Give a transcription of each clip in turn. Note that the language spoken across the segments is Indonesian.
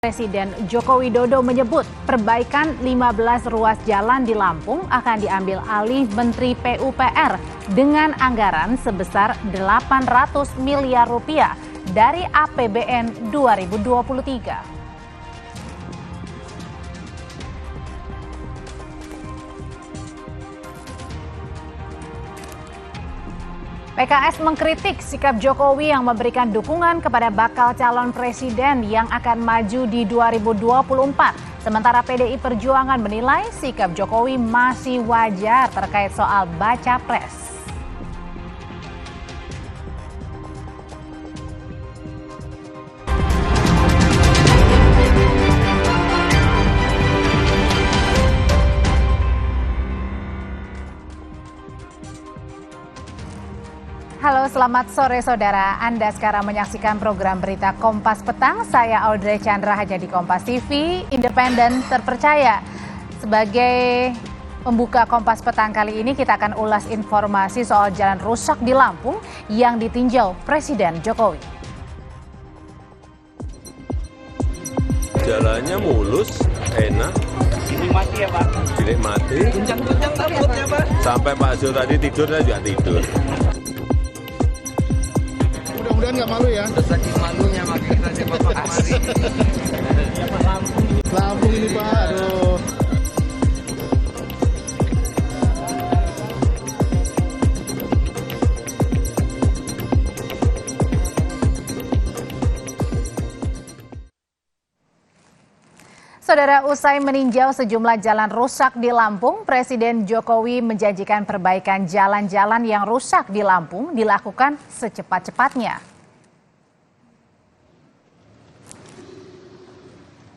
Presiden Joko Widodo menyebut perbaikan 15 ruas jalan di Lampung akan diambil alih Menteri PUPR dengan anggaran sebesar 800 miliar rupiah dari APBN 2023. PKS mengkritik sikap Jokowi yang memberikan dukungan kepada bakal calon presiden yang akan maju di 2024. Sementara PDI Perjuangan menilai sikap Jokowi masih wajar terkait soal baca pres. Halo, selamat sore saudara. Anda sekarang menyaksikan program berita Kompas Petang. Saya Audrey Chandra hanya di Kompas TV, independen terpercaya. Sebagai pembuka Kompas Petang kali ini kita akan ulas informasi soal jalan rusak di Lampung yang ditinjau Presiden Jokowi. Jalannya mulus, enak. Dinikmati ya Pak? Dinikmati. Guncang-guncang takutnya Pak? Sampai Pak Zul tadi tidur, saya juga tidur. Mudah-mudahan nggak malu ya. Saking malunya makanya kita coba Pak kemari. Ya Pak, Lampung ini Pak, aduh. Saudara, usai meninjau sejumlah jalan rusak di Lampung, Presiden Jokowi menjanjikan perbaikan jalan-jalan yang rusak di Lampung dilakukan secepat-cepatnya.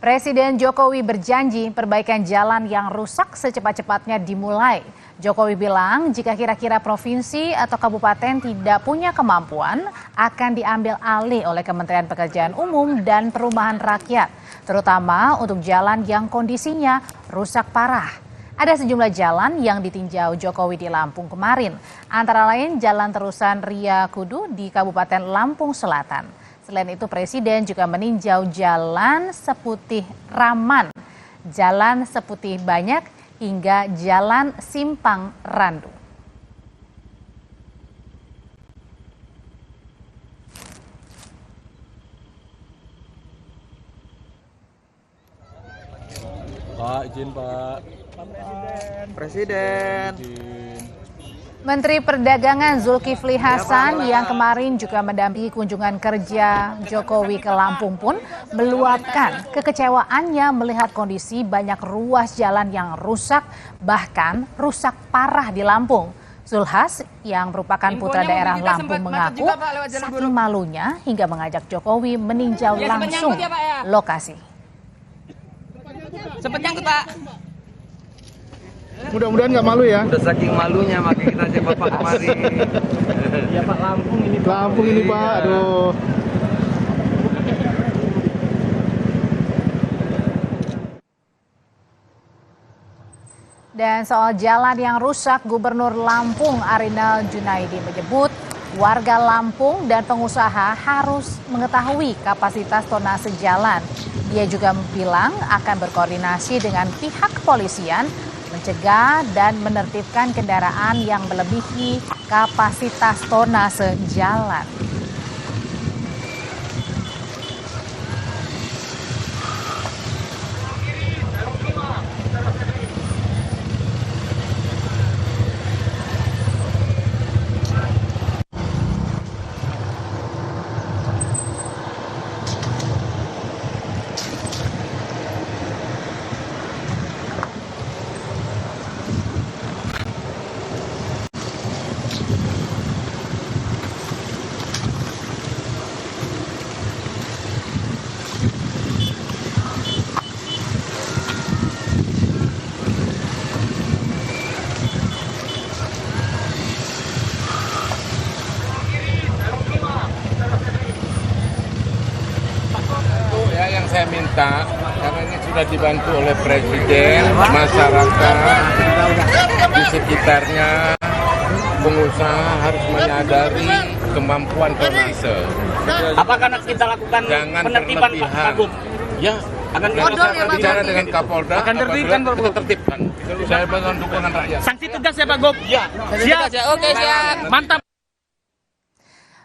Presiden Jokowi berjanji perbaikan jalan yang rusak secepat-cepatnya dimulai. Jokowi bilang jika kira-kira provinsi atau kabupaten tidak punya kemampuan akan diambil alih oleh Kementerian Pekerjaan Umum dan Perumahan Rakyat, terutama untuk jalan yang kondisinya rusak parah. Ada sejumlah jalan yang ditinjau Jokowi di Lampung kemarin, antara lain Jalan Terusan Ria Kudu di Kabupaten Lampung Selatan. Selain itu Presiden juga meninjau Jalan Seputih Raman, Jalan Seputih Banyak, hingga Jalan Simpang Randu. Pak, izin Pak. Presiden. Menteri Perdagangan Zulkifli Hasan yang kemarin juga mendampingi kunjungan kerja Jokowi ke Lampung pun meluapkan kekecewaannya melihat kondisi banyak ruas jalan yang rusak, bahkan rusak parah di Lampung. Zulhas yang merupakan putra daerah Lampung mengaku saking malunya hingga mengajak Jokowi meninjau langsung lokasi. Sempat nyangkut Pak. Mudah-mudahan nggak malu ya. Udah saking malunya makanya kita coba Pak kemari. Ya Pak, Lampung ini Pak. Lampung ini Pak, aduh. Dan soal jalan yang rusak, Gubernur Lampung Arinal Junaidi menyebut warga Lampung dan pengusaha harus mengetahui kapasitas tonase jalan. Dia juga bilang akan berkoordinasi dengan pihak kepolisian mencegah dan menertibkan kendaraan yang melebihi kapasitas tonase jalan. Saya minta, karena ini sudah dibantu oleh Presiden, masyarakat di sekitarnya, pengusaha harus menyadari kemampuan tonase. Apakah kita lakukan Jangan penertiban Pak berlebihan. Kagum? Ya, akan bicara dengan Kapolda. Akan tertibkan, Pak. Kita tertibkan. Saya bantuan dukungan rakyat. Sanksi tegas ya Pak Gop? Ya, Siap. Oke, siap. Mantap.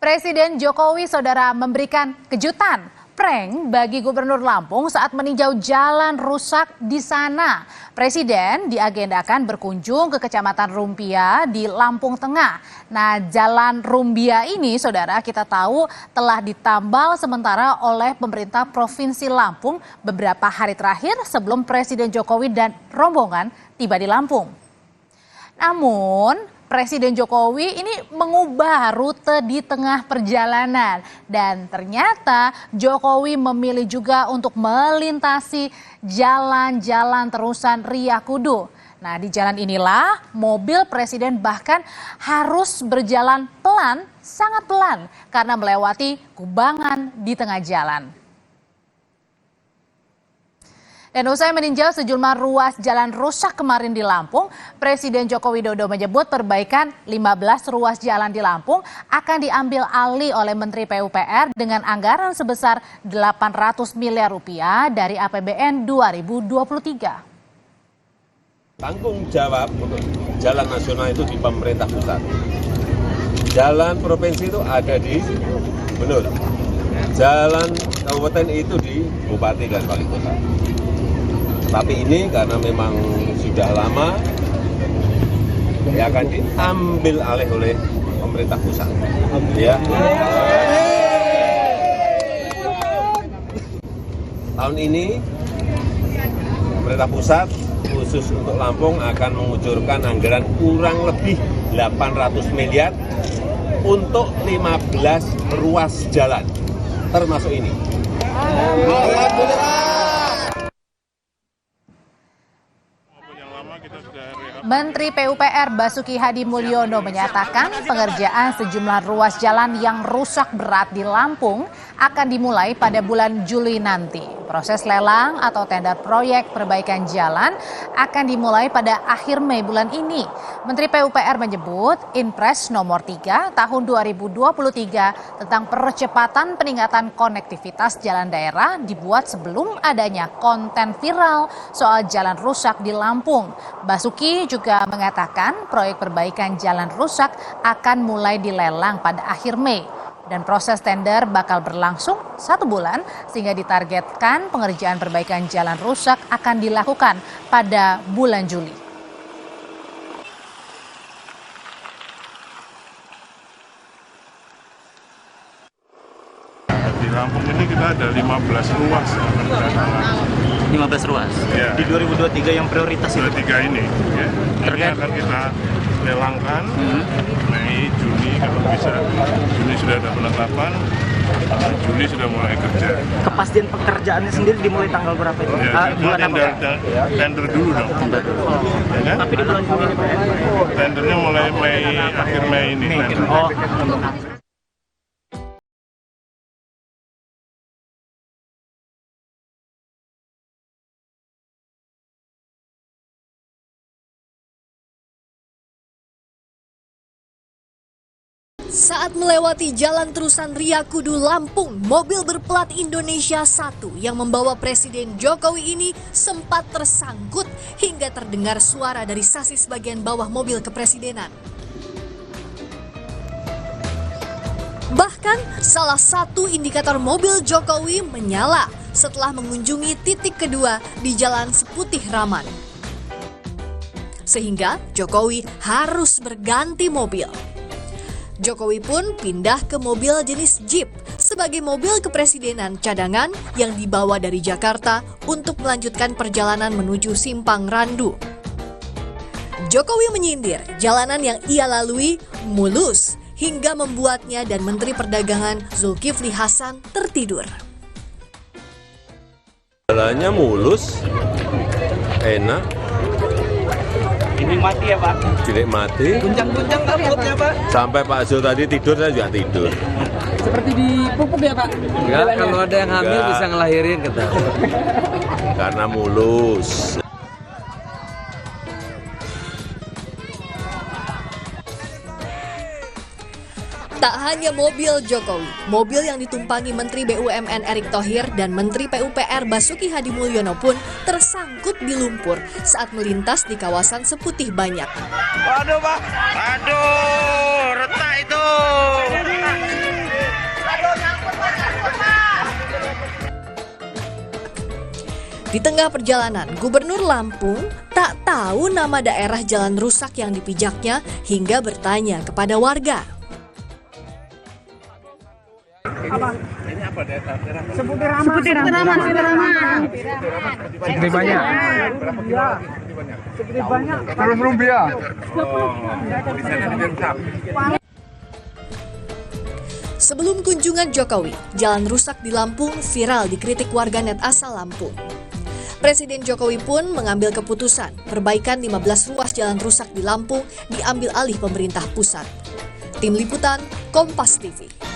Presiden Jokowi, saudara, memberikan kejutan prank bagi Gubernur Lampung saat meninjau jalan rusak di sana. Presiden diagendakan berkunjung ke Kecamatan Rumbia di Lampung Tengah. Nah, jalan Rumbia ini, saudara, kita tahu telah ditambal sementara oleh pemerintah Provinsi Lampung beberapa hari terakhir sebelum Presiden Jokowi dan rombongan tiba di Lampung. Namun, Presiden Jokowi ini mengubah rute di tengah perjalanan dan ternyata Jokowi memilih juga untuk melintasi jalan-jalan terusan Riyakudu. Nah, di jalan inilah mobil Presiden bahkan harus berjalan pelan, sangat pelan karena melewati kubangan di tengah jalan. Dan usai meninjau sejumlah ruas jalan rusak kemarin di Lampung, Presiden Joko Widodo menyebut perbaikan 15 ruas jalan di Lampung akan diambil alih oleh Menteri PUPR dengan anggaran sebesar 800 miliar rupiah dari APBN 2023. Tanggung jawab untuk jalan nasional itu di pemerintah pusat. Jalan provinsi itu ada di gubernur. Jalan kabupaten itu di bupati dan wali kota. Tapi ini karena memang sudah lama, ya akan diambil alih oleh pemerintah pusat. Ya. Tahun ini pemerintah pusat khusus untuk Lampung akan mengucurkan anggaran kurang lebih 800 miliar untuk 15 ruas jalan, termasuk ini. Menteri PUPR Basuki Hadi Mulyono menyatakan pengerjaan sejumlah ruas jalan yang rusak berat di Lampung akan dimulai pada bulan Juli nanti. Proses lelang atau tender proyek perbaikan jalan akan dimulai pada akhir Mei bulan ini. Menteri PUPR menyebut Inpres nomor 3 tahun 2023 tentang percepatan peningkatan konektivitas jalan daerah dibuat sebelum adanya konten viral soal jalan rusak di Lampung. Basuki juga mengatakan proyek perbaikan jalan rusak akan mulai dilelang pada akhir Mei. Dan proses tender bakal berlangsung 1 bulan sehingga ditargetkan pengerjaan perbaikan jalan rusak akan dilakukan pada bulan Juli. Di Lampung ini kita ada 15 ruas. 15 ruas. Ya. Di 2023 yang prioritas itu. 2023 ini. Ya. Ini akan kita lelangkan Mei, Juni kalau bisa. Juni sudah ada penetapan, Juli sudah mulai kerja. Kepastian pekerjaannya sendiri dimulai tanggal berapa itu? Ya, Bulan apa? tender dulu dong. Tender dulu. Ya kan? Tapi di bulan Juni ini Pak? Tendernya mulai Mei, akhir Mei ini. Tender. Oh. Saat melewati jalan terusan Riyakudu Lampung, mobil berplat Indonesia 1 yang membawa Presiden Jokowi ini sempat tersangkut hingga terdengar suara dari sasis bagian bawah mobil kepresidenan. Bahkan salah satu indikator mobil Jokowi menyala setelah mengunjungi titik kedua di Jalan Seputih Raman. Sehingga Jokowi harus berganti mobil. Jokowi pun pindah ke mobil jenis Jeep sebagai mobil kepresidenan cadangan yang dibawa dari Jakarta untuk melanjutkan perjalanan menuju Simpang Randu. Jokowi menyindir jalanan yang ia lalui mulus hingga membuatnya dan Menteri Perdagangan Zulkifli Hasan tertidur. Jalannya mulus, enak. Dinikmati ya Pak? Dinikmati. Guncang-guncang takutnya Pak? Sampai Pak Zul tadi tidur, saya juga tidur. Seperti dipupuk ya Pak? Enggak, kalau ada yang hamil Enggak. bisa ngelahirin kata. Karena mulus. Tak hanya mobil Jokowi, mobil yang ditumpangi Menteri BUMN Erick Thohir dan Menteri PUPR Basuki Hadimulyono pun tersangkut di lumpur saat melintas di kawasan Seputih Banyak. Waduh, Pak. Aduh, retak itu. Di tengah perjalanan, Gubernur Lampung tak tahu nama daerah jalan rusak yang dipijaknya hingga bertanya kepada warga. Seperti banyak. Seperti banyak. Belum dia. Sebelum kunjungan Jokowi, jalan rusak di Lampung viral dikritik warganet asal Lampung. Presiden Jokowi pun mengambil keputusan perbaikan 15 ruas jalan rusak di Lampung diambil alih pemerintah pusat. Tim Liputan, Kompas TV.